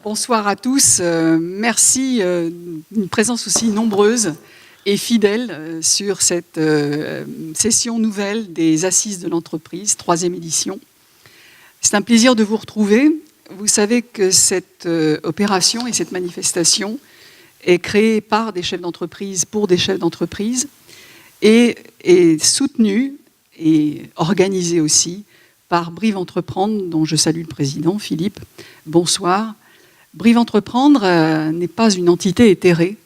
Bonsoir à tous. Merci d'une présence aussi nombreuse et fidèle sur cette session nouvelle des Assises de l'entreprise, 3e édition. C'est un plaisir de vous retrouver. Vous savez que cette opération et cette manifestation est créée par des chefs d'entreprise pour des chefs d'entreprise et est soutenue et organisée aussi par Brive Entreprendre, dont je salue le président, Philippe. Bonsoir. Brive Entreprendre n'est pas une entité éthérée.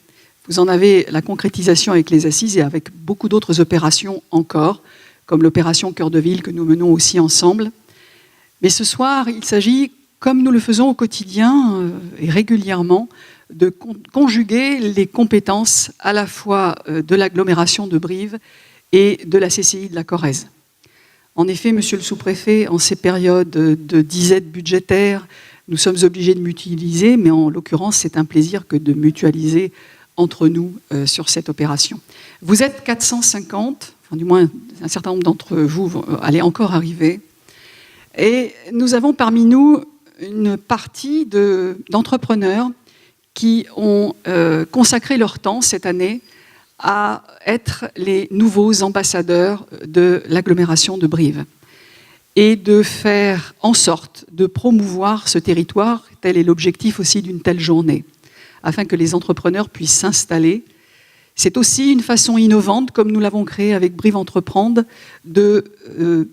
Vous en avez la concrétisation avec les assises et avec beaucoup d'autres opérations encore, comme l'opération Cœur de Ville que nous menons aussi ensemble. Mais ce soir, il s'agit, comme nous le faisons au quotidien et régulièrement, de conjuguer les compétences à la fois de l'agglomération de Brive et de la CCI de la Corrèze. En effet, monsieur le sous-préfet, en ces périodes de disette budgétaire, nous sommes obligés de mutualiser, mais en l'occurrence, c'est un plaisir que de mutualiser entre nous sur cette opération. Vous êtes 450, enfin, du moins un certain nombre d'entre vous allez encore arriver, et nous avons parmi nous une partie d'entrepreneurs qui ont consacré leur temps cette année à être les nouveaux ambassadeurs de l'agglomération de Brive et de faire en sorte de promouvoir ce territoire, tel est l'objectif aussi d'une telle journée, afin que les entrepreneurs puissent s'installer. C'est aussi une façon innovante, comme nous l'avons créé avec Brive Entreprendre, de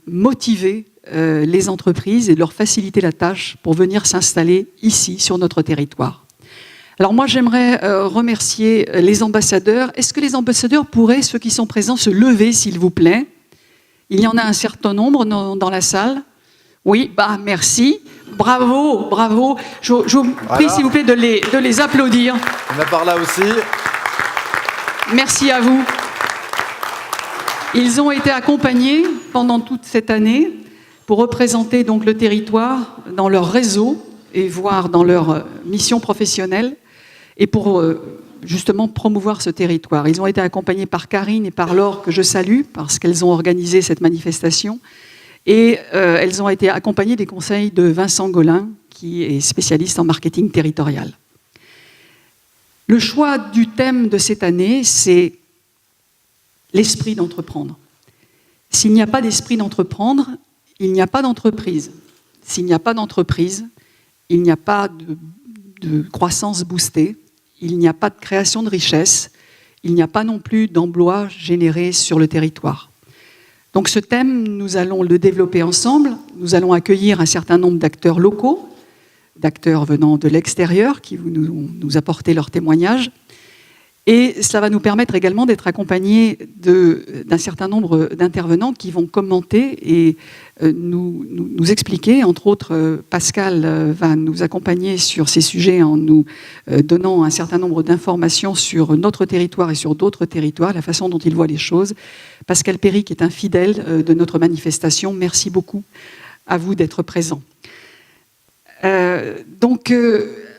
motiver les entreprises et de leur faciliter la tâche pour venir s'installer ici, sur notre territoire. Alors moi, j'aimerais remercier les ambassadeurs. Est-ce que les ambassadeurs pourraient, ceux qui sont présents, se lever, s'il vous plaît ? Il y en a un certain nombre dans la salle. Oui, merci. Bravo, bravo. Je vous prie, s'il vous plaît, de les applaudir. On a par là aussi. Merci à vous. Ils ont été accompagnés pendant toute cette année pour représenter donc le territoire dans leur réseau et voire dans leur mission professionnelle et pour justement promouvoir ce territoire. Ils ont été accompagnés par Karine et par Laure, que je salue, parce qu'elles ont organisé cette manifestation. Et elles ont été accompagnées des conseils de Vincent Golin, qui est spécialiste en marketing territorial. Le choix du thème de cette année, c'est l'esprit d'entreprendre. S'il n'y a pas d'esprit d'entreprendre, il n'y a pas d'entreprise. S'il n'y a pas d'entreprise, il n'y a pas de croissance boostée, il n'y a pas de création de richesse, il n'y a pas non plus d'emplois générés sur le territoire. Donc ce thème, nous allons le développer ensemble. Nous allons accueillir un certain nombre d'acteurs locaux, d'acteurs venant de l'extérieur qui vont nous apporter leurs témoignages. Et cela va nous permettre également d'être accompagnés d'un certain nombre d'intervenants qui vont commenter et nous expliquer. Entre autres, Pascal va nous accompagner sur ces sujets en nous donnant un certain nombre d'informations sur notre territoire et sur d'autres territoires, la façon dont il voit les choses. Pascal Perry, qui est un fidèle de notre manifestation, merci beaucoup à vous d'être présents.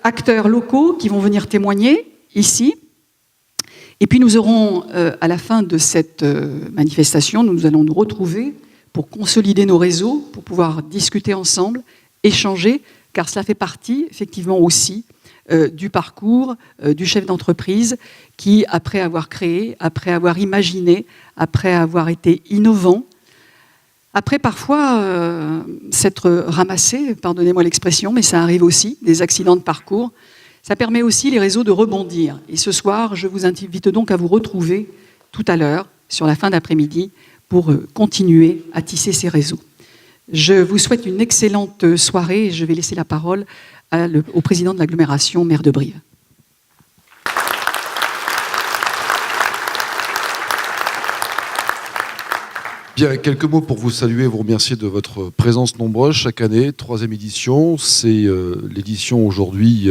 Acteurs locaux qui vont venir témoigner ici. Et puis nous aurons, à la fin de cette manifestation, nous allons nous retrouver pour consolider nos réseaux, pour pouvoir discuter ensemble, échanger, car cela fait partie, effectivement aussi, du parcours du chef d'entreprise qui, après avoir créé, après avoir imaginé, après avoir été innovant, après parfois s'être ramassé, pardonnez-moi l'expression, mais ça arrive aussi, des accidents de parcours. Ça permet aussi les réseaux de rebondir. Et ce soir, je vous invite donc à vous retrouver tout à l'heure, sur la fin d'après-midi, pour continuer à tisser ces réseaux. Je vous souhaite une excellente soirée et je vais laisser la parole au président de l'agglomération, maire de Brive. Bien, quelques mots pour vous saluer et vous remercier de votre présence nombreuse chaque année. 3e édition, c'est l'édition aujourd'hui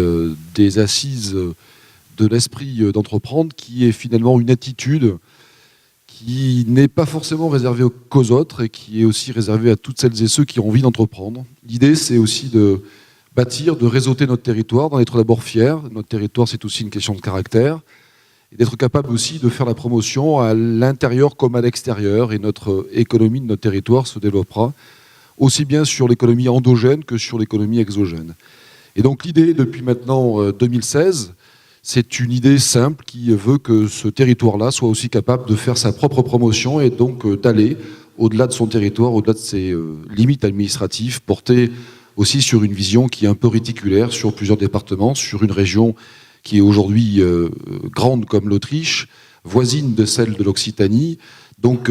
des assises de l'esprit d'entreprendre, qui est finalement une attitude qui n'est pas forcément réservée qu'aux autres et qui est aussi réservée à toutes celles et ceux qui ont envie d'entreprendre. L'idée, c'est aussi de bâtir, de réseauter notre territoire, d'en être d'abord fier. Notre territoire, c'est aussi une question de caractère. Et d'être capable aussi de faire la promotion à l'intérieur comme à l'extérieur. Et notre économie de notre territoire se développera aussi bien sur l'économie endogène que sur l'économie exogène. Et donc l'idée, depuis maintenant 2016, c'est une idée simple qui veut que ce territoire-là soit aussi capable de faire sa propre promotion et donc d'aller au-delà de son territoire, au-delà de ses limites administratives, porter aussi sur une vision qui est un peu réticulaire sur plusieurs départements, sur une région qui est aujourd'hui grande comme l'Autriche, voisine de celle de l'Occitanie, donc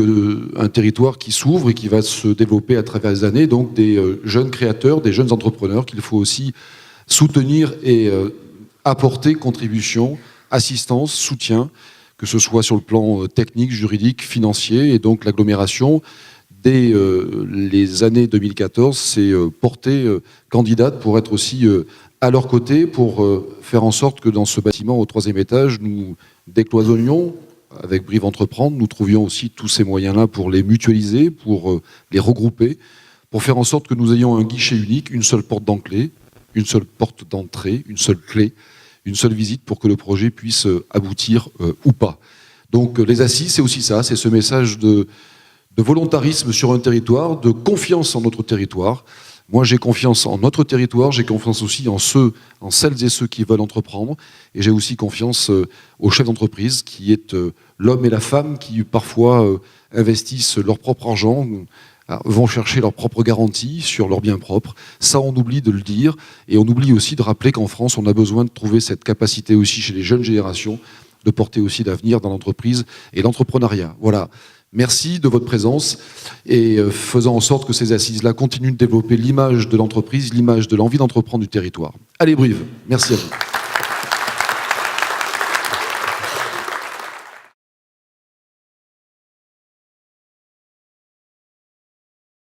un territoire qui s'ouvre et qui va se développer à travers les années, donc des jeunes créateurs, des jeunes entrepreneurs qu'il faut aussi soutenir et apporter contribution, assistance, soutien, que ce soit sur le plan technique, juridique, financier, et donc l'agglomération, dès les années 2014, s'est portée candidate pour être aussi à leur côté, pour faire en sorte que dans ce bâtiment au 3e étage, nous décloisonnions, avec Brive Entreprendre, nous trouvions aussi tous ces moyens-là pour les mutualiser, pour les regrouper, pour faire en sorte que nous ayons un guichet unique, une seule porte d'entrée, une seule porte d'entrée, une seule clé, une seule visite pour que le projet puisse aboutir ou pas. Donc les assises, c'est aussi ça, c'est ce message de volontarisme sur un territoire, de confiance en notre territoire. Moi, j'ai confiance en notre territoire, j'ai confiance aussi en celles et ceux qui veulent entreprendre, et j'ai aussi confiance aux chefs d'entreprise, qui est l'homme et la femme qui parfois investissent leur propre argent, vont chercher leur propre garantie sur leurs biens propres. Ça, on oublie de le dire, et on oublie aussi de rappeler qu'en France, on a besoin de trouver cette capacité aussi chez les jeunes générations, de porter aussi l'avenir dans l'entreprise et l'entrepreneuriat. Voilà. Merci de votre présence et faisant en sorte que ces assises-là continuent de développer l'image de l'entreprise, l'image de l'envie d'entreprendre du territoire. Allez Brive, merci à vous.